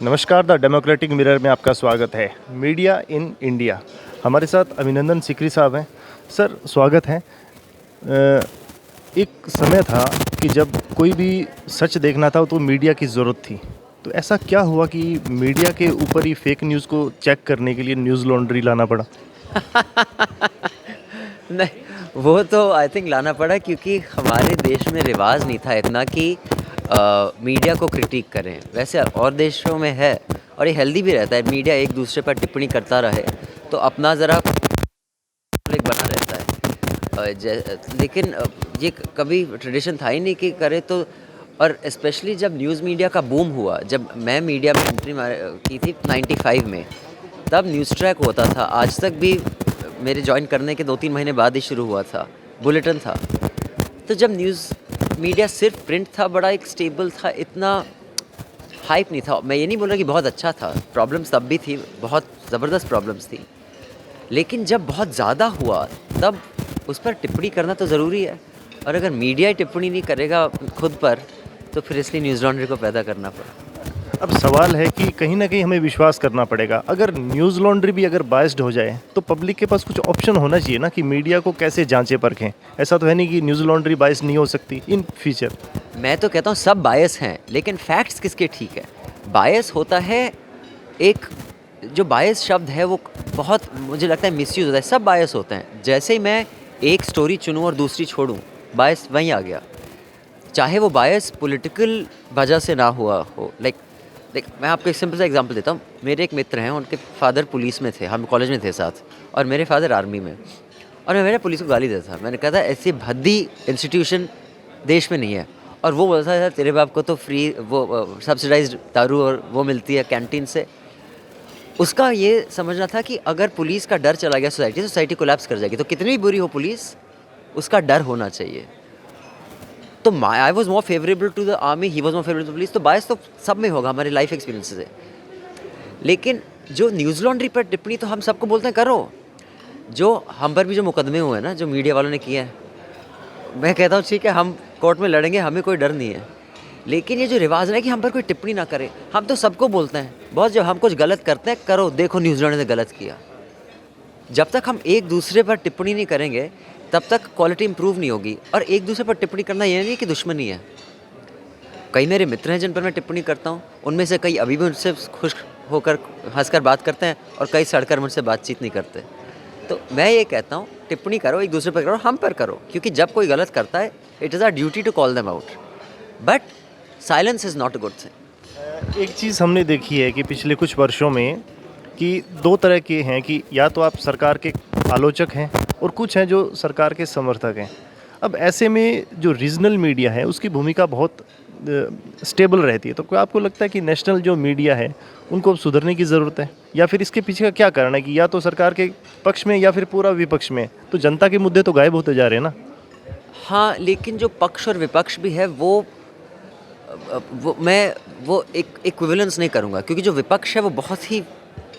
नमस्कार, the democratic mirror में आपका स्वागत है। मीडिया इन इंडिया, हमारे साथ अभिनंदन सिकरी साहब हैं। सर, स्वागत है। एक समय था कि जब कोई भी सच देखना था तो मीडिया की ज़रूरत थी। तो ऐसा क्या हुआ कि मीडिया के ऊपर ही फेक न्यूज़ को चेक करने के लिए न्यूज़ लॉन्ड्री लाना पड़ा? नहीं, वो तो आई थिंक लाना पड़ा क्योंकि हमारे देश में रिवाज नहीं था इतना कि मीडिया को क्रिटिक करें। वैसे और देशों में है और ये हेल्दी भी रहता है, मीडिया एक दूसरे पर टिप्पणी करता रहे तो अपना ज़रा एक बना रहता है। लेकिन ये कभी ट्रेडिशन था ही नहीं कि करे तो। और स्पेशली जब न्यूज़ मीडिया का बूम हुआ, जब मैं मीडिया में एंट्री की थी 95 में, तब न्यूज़ ट्रैक होता था। आज तक भी मेरे ज्वाइन करने के 2-3 महीने बाद ही शुरू हुआ था, बुलेटिन था। तो जब न्यूज़ मीडिया सिर्फ प्रिंट था, बड़ा एक स्टेबल था, इतना हाइप नहीं था। मैं ये नहीं बोल रहा कि बहुत अच्छा था, प्रॉब्लम्स तब भी थी, बहुत ज़बरदस्त प्रॉब्लम्स थी। लेकिन जब बहुत ज़्यादा हुआ तब उस पर टिप्पणी करना तो ज़रूरी है। और अगर मीडिया ही टिप्पणी नहीं करेगा खुद पर, तो फिर इसलिए न्यूज़ लॉन्ड्री को पैदा करना पड़ा। अब सवाल है कि कहीं न कहीं हमें विश्वास करना पड़ेगा। अगर न्यूज़ लॉन्ड्री भी अगर बायस्ड हो जाए, तो पब्लिक के पास कुछ ऑप्शन होना चाहिए ना कि मीडिया को कैसे जाँचें परखें। ऐसा तो है नहीं कि न्यूज़ लॉन्ड्री बायस्ड नहीं हो सकती इन फ्यूचर। मैं तो कहता हूँ सब बायस हैं, लेकिन फैक्ट्स किसके ठीक है। बायस होता है एक, जो बायस शब्द है वो बहुत मुझे लगता है मिसयूज़ होता है। सब बायस होते हैं। जैसे ही मैं एक स्टोरी चुनूँ और दूसरी छोड़ूँ, बायस वहीं आ गया। चाहे वो बायस पॉलिटिकल वजह से ना हुआ हो। लाइक मैं आपको एक सिंपल सा एग्जांपल देता हूँ। मेरे एक मित्र हैं, उनके फादर पुलिस में थे, हम कॉलेज में थे साथ, और मेरे फादर आर्मी में। और मैं मेरे पुलिस को गाली देता था। मैंने कहा था ऐसी भद्दी इंस्टीट्यूशन देश में नहीं है। और वो बोलता था यार तेरे बाप को तो फ्री वो सब्सिडाइज्ड दारू और वो मिलती है कैंटीन से। उसका ये समझना था कि अगर पुलिस का डर चला गया सोसाइटी कोलैप्स कर जाएगी। तो कितनी भी बुरी हो पुलिस, उसका डर होना चाहिए। तो I was more favourable to the army, he was more favourable to police. तो बायस तो सब में होगा, हमारे लाइफ एक्सपीरियंस से। लेकिन जो न्यूज़ लॉन्ड्री पर टिप्पणी तो हम सबको बोलते हैं करो। जो हम पर भी जो मुकदमे हुए हैं ना, जो मीडिया वालों ने किए हैं, मैं कहता हूँ ठीक है, हम कोर्ट में लड़ेंगे, हमें कोई डर नहीं है। लेकिन ये जो रिवाज है कि हम पर कोई टिप्पणी ना करे, हम तो सबको बोलते हैं बॉस जब हम कुछ गलत करते हैं, करो देखो न्यूज़ लॉन्ड्री ने गलत किया। जब तक हम एक दूसरे पर टिप्पणी नहीं करेंगे, तब तक क्वालिटी इंप्रूव नहीं होगी। और एक दूसरे पर टिप्पणी करना ये नहीं कि दुश्मनी है। कई मेरे मित्र हैं जिन पर मैं टिप्पणी करता हूँ, उनमें से कई अभी भी मुझसे खुश होकर हंसकर बात करते हैं और कई सड़कर मुझसे बातचीत नहीं करते। तो मैं ये कहता हूँ टिप्पणी करो, एक दूसरे पर करो, हम पर करो, क्योंकि जब कोई गलत करता है it is our duty to call them out. But silence is not a good thing. एक चीज़ हमने देखी है कि पिछले कुछ वर्षों में कि 2 तरह के हैं कि या तो आप सरकार के आलोचक हैं और कुछ हैं जो सरकार के समर्थक हैं। अब ऐसे में जो रीजनल मीडिया है उसकी भूमिका बहुत स्टेबल रहती है। तो क्या आपको लगता है कि नेशनल जो मीडिया है उनको अब सुधरने की ज़रूरत है? या फिर इसके पीछे का क्या कारण है कि या तो सरकार के पक्ष में या फिर पूरा विपक्ष में? तो जनता के मुद्दे तो गायब होते जा रहे हैं ना। हाँ, लेकिन जो पक्ष और विपक्ष भी है वो एक इक्विवेलेंस नहीं करूँगा, क्योंकि जो विपक्ष है वो बहुत ही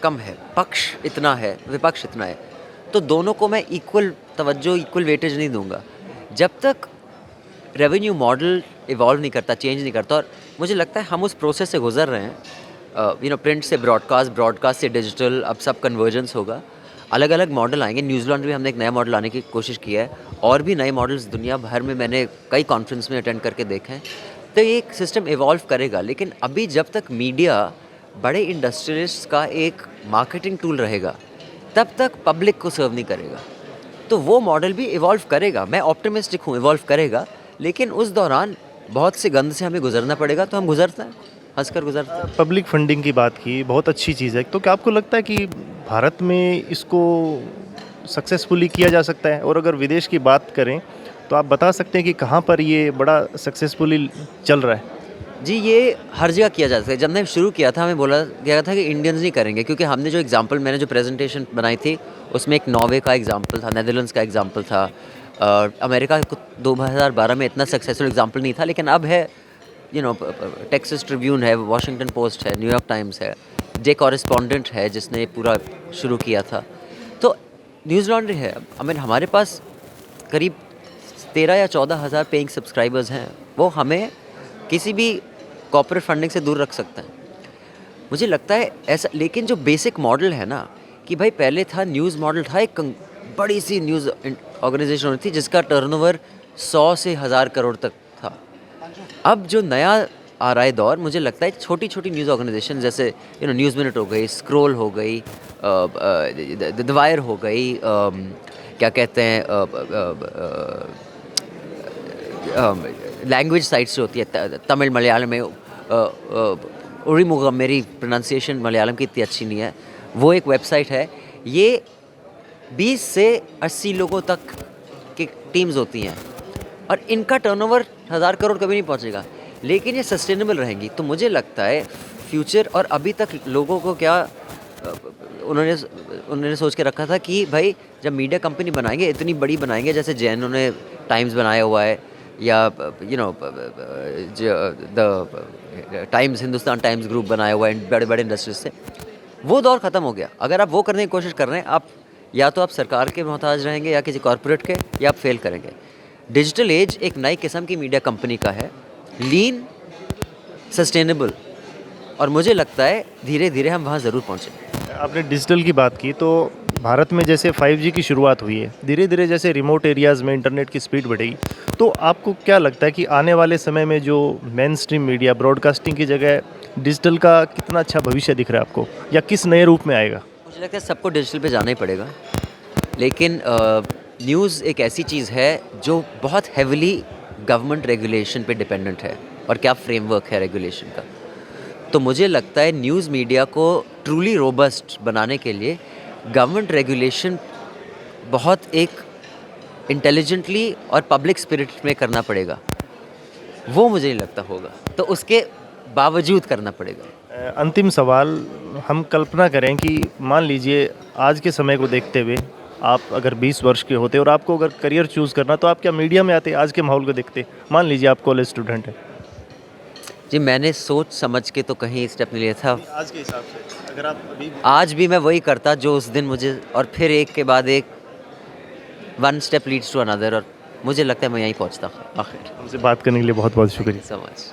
कम है, पक्ष इतना है, विपक्ष इतना है। तो दोनों को मैं इक्वल तवज्जो, इक्वल वेटेज नहीं दूंगा जब तक रेवेन्यू मॉडल इवॉल्व नहीं करता, चेंज नहीं करता। और मुझे लगता है हम उस प्रोसेस से गुजर रहे हैं। प्रिंट से ब्रॉडकास्ट, ब्रॉडकास्ट से डिजिटल, अब सब कन्वर्जेंस होगा। अलग अलग मॉडल आएंगे। न्यूज़ लॉन्ड्री में हमने एक नया मॉडल लाने की कोशिश की है, और भी नए मॉडल्स दुनिया भर में मैंने कई कॉन्फ्रेंस में अटेंड करके देखे हैं। तो ये एक सिस्टम इवॉल्व करेगा। लेकिन अभी जब तक मीडिया बड़े इंडस्ट्रियलिस्ट का एक मार्केटिंग टूल रहेगा, तब तक पब्लिक को सर्व नहीं करेगा। तो वो मॉडल भी इवॉल्व करेगा। मैं ऑप्टिमिस्टिक हूँ, इवॉल्व करेगा। लेकिन उस दौरान बहुत से गंद से हमें गुजरना पड़ेगा, तो हम गुजरते हैं, हंसकर गुजरते हैं। पब्लिक फंडिंग की बात की, बहुत अच्छी चीज़ है। तो क्या आपको लगता है कि भारत में इसको सक्सेसफुली किया जा सकता है? और अगर विदेश की बात करें तो आप बता सकते हैं कि कहाँ पर ये बड़ा सक्सेसफुली चल रहा है? जी, ये हर जगह किया जा सकता है। जब मैंने शुरू किया था, हमें बोला गया था कि इंडियंस नहीं करेंगे, क्योंकि हमने जो एग्जांपल, मैंने जो प्रेजेंटेशन बनाई थी, उसमें एक नॉर्वे का एग्जांपल था, नेदरलैंड्स का एग्जांपल था। अमेरिका को 2012 में इतना सक्सेसफुल एग्जांपल नहीं था, लेकिन अब है। टेक्सास ट्रिब्यून है, वॉशिंगटन पोस्ट है, न्यूयॉर्क टाइम्स है, जे कॉरेस्पॉन्डेंट है जिसने पूरा शुरू किया था। तो न्यूज़ लॉन्ड्री है। हमारे पास करीब 13 या 14 हज़ार पेइंग सब्सक्राइबर्स हैं। वो हमें किसी भी कॉर्पोरेट फंडिंग से दूर रख सकते हैं। मुझे लगता है ऐसा, लेकिन जो बेसिक मॉडल है ना कि भाई पहले था न्यूज़ मॉडल था, एक बड़ी सी न्यूज़ ऑर्गेनाइजेशन होती थी जिसका टर्नओवर 100 से 1000 करोड़ तक था। अब जो नया आ रहा है दौर, मुझे लगता है छोटी छोटी न्यूज़ ऑर्गेनाइजेशन जैसे न्यूज़ मिनट हो गई, स्क्रोल हो गई, द वायर हो गई, क्या कहते हैं, लैंग्वेज साइट्स जो होती है तमिल मलयालम में, उड़ीमुगम, मेरी प्रोनाउंसिएशन मलयालम की इतनी अच्छी नहीं है, वो एक वेबसाइट है। ये 20 से 80 लोगों तक की टीम्स होती हैं और इनका टर्नओवर 1000 करोड़ कभी नहीं पहुंचेगा, लेकिन ये सस्टेनेबल रहेंगी। तो मुझे लगता है फ्यूचर, और अभी तक लोगों को क्या उन्होंने सोच के रखा था कि भाई जब मीडिया कंपनी बनाएंगे इतनी बड़ी बनाएंगे, जैसे जैनों ने टाइम्स बनाया हुआ है, या the times, Hindustan times group बनाया हुआ है बड़े बड़े इंडस्ट्रीज से, वो दौर ख़त्म हो गया। अगर आप वो करने की कोशिश कर रहे हैं, आप या तो आप सरकार के मोहताज रहेंगे या किसी कॉरपोरेट के, या आप फेल करेंगे। डिजिटल एज एक नई किस्म की मीडिया कंपनी का है, लीन, सस्टेनेबल, और मुझे लगता है धीरे धीरे हम वहाँ ज़रूर पहुँचेंगे। आपने डिजिटल की बात की, तो भारत में जैसे 5G की शुरुआत हुई है, धीरे धीरे जैसे रिमोट एरियाज़ में इंटरनेट की स्पीड बढ़ेगी, तो आपको क्या लगता है कि आने वाले समय में जो मेन स्ट्रीम मीडिया ब्रॉडकास्टिंग की जगह डिजिटल का कितना अच्छा भविष्य दिख रहा है आपको, या किस नए रूप में आएगा? मुझे लगता है सबको डिजिटल पे जाना ही पड़ेगा, लेकिन न्यूज़ एक ऐसी चीज़ है जो बहुत हैविली गवर्नमेंट रेगुलेशन पे डिपेंडेंट है, और क्या फ्रेमवर्क है रेगुलेशन का। तो मुझे लगता है न्यूज़ मीडिया को ट्रूली रोबस्ट बनाने के लिए गवर्नमेंट रेगुलेशन बहुत एक इंटेलिजेंटली और पब्लिक स्पिरिट में करना पड़ेगा। वो मुझे नहीं लगता होगा, तो उसके बावजूद करना पड़ेगा। अंतिम सवाल, हम कल्पना करें कि मान लीजिए आज के समय को देखते हुए आप अगर 20 वर्ष के होते और आपको अगर करियर चूज़ करना, तो आप क्या मीडिया में आते? आज के माहौल को देखते, मान लीजिए आप कॉलेज स्टूडेंट हैं। जी, मैंने सोच समझ के तो कहीं स्टेप नहीं लिया था। आज के हिसाब से अगर आप अभी आज भी मैं वही करता जो उस दिन मुझे, और फिर एक के बाद एक, one step leads to another, और मुझे लगता है मैं यहीं पहुंचता आखिर। हमसे बात करने के लिए बहुत बहुत शुक्रिया। So much.